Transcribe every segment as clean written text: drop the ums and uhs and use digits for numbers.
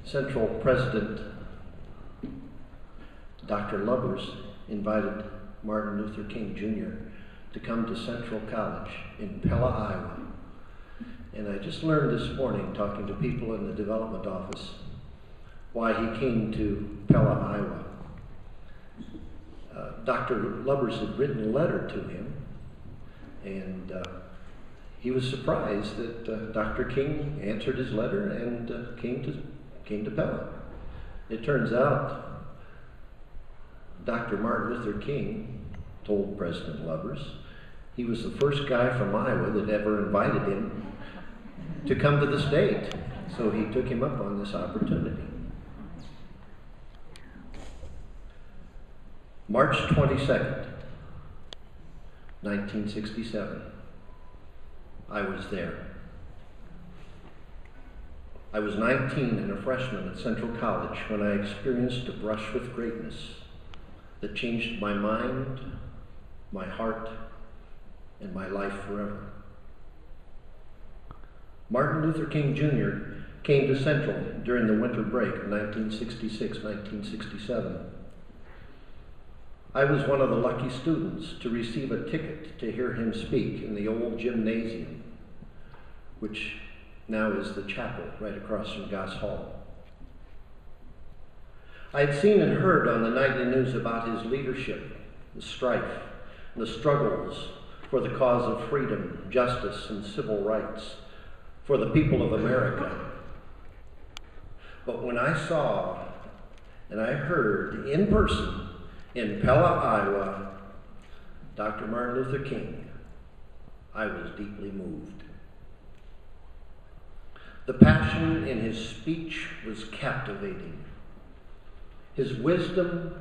Central President Dr. Lubbers invited Martin Luther King Jr. to come to Central College in Pella, Iowa. And I just learned this morning, talking to people in the development office, why he came to Pella, Iowa. Dr. Lubbers had written a letter to him, and he was surprised that Dr. King answered his letter and came to Pella. It turns out Dr. Martin Luther King told President Lubbers he was the first guy from Iowa that ever invited him to come to the state. So he took him up on this opportunity. March 22nd, 1967. I was there. I was 19 and a freshman at Central College when I experienced a brush with greatness that changed my mind, my heart, and my life forever. Martin Luther King Jr. came to Central during the winter break of 1966-1967. I was one of the lucky students to receive a ticket to hear him speak in the old gymnasium, which now is the chapel right across from Goss Hall. I had seen and heard on the nightly news about his leadership, the strife, the struggles for the cause of freedom, justice, and civil rights for the people of America. But when I saw and I heard in person in Pella, Iowa, Dr. Martin Luther King, I was deeply moved. The passion in his speech was captivating. His wisdom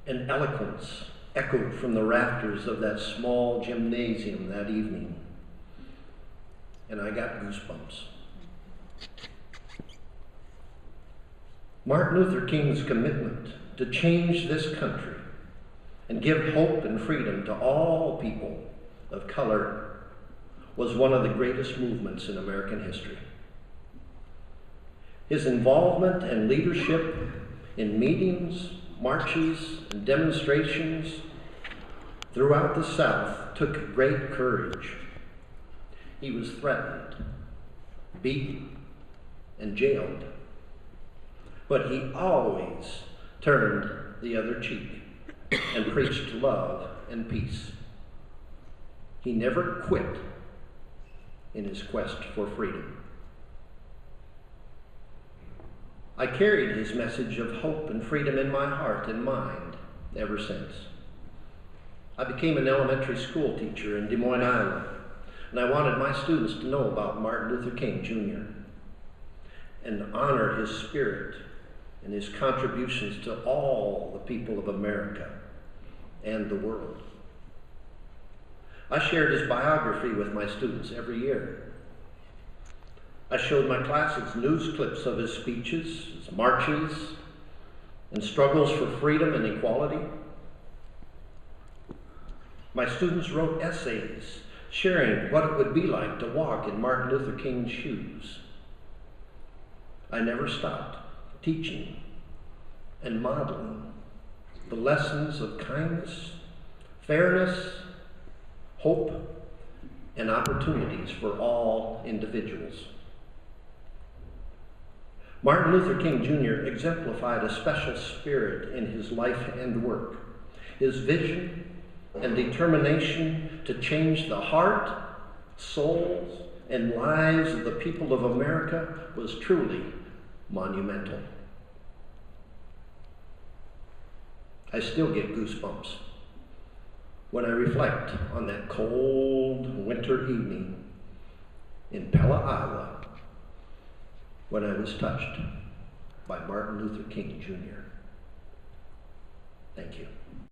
and eloquence echoed from the rafters of that small gymnasium that evening, and I got goosebumps. Martin Luther King's commitment to change this country and give hope and freedom to all people of color was one of the greatest movements in American history. His involvement and leadership in meetings, marches, and demonstrations throughout the South took great courage. He was threatened, beaten, and jailed, but he always turned the other cheek and preached love and peace. He never quit in his quest for freedom. I carried his message of hope and freedom in my heart and mind ever since. I became an elementary school teacher in Des Moines, Iowa, and I wanted my students to know about Martin Luther King Jr. and honor his spirit and his contributions to all the people of America and the world. I shared his biography with my students every year. I showed my classes news clips of his speeches, his marches, and struggles for freedom and equality. My students wrote essays sharing what it would be like to walk in Martin Luther King's shoes. I never stopped teaching and modeling the lessons of kindness, fairness, hope, and opportunities for all individuals. Martin Luther King Jr. exemplified a special spirit in his life and work. His vision and determination to change the heart, souls, and lives of the people of America was truly monumental. I still get goosebumps when I reflect on that cold winter evening in Pella, Iowa, when I was touched by Martin Luther King Jr. Thank you.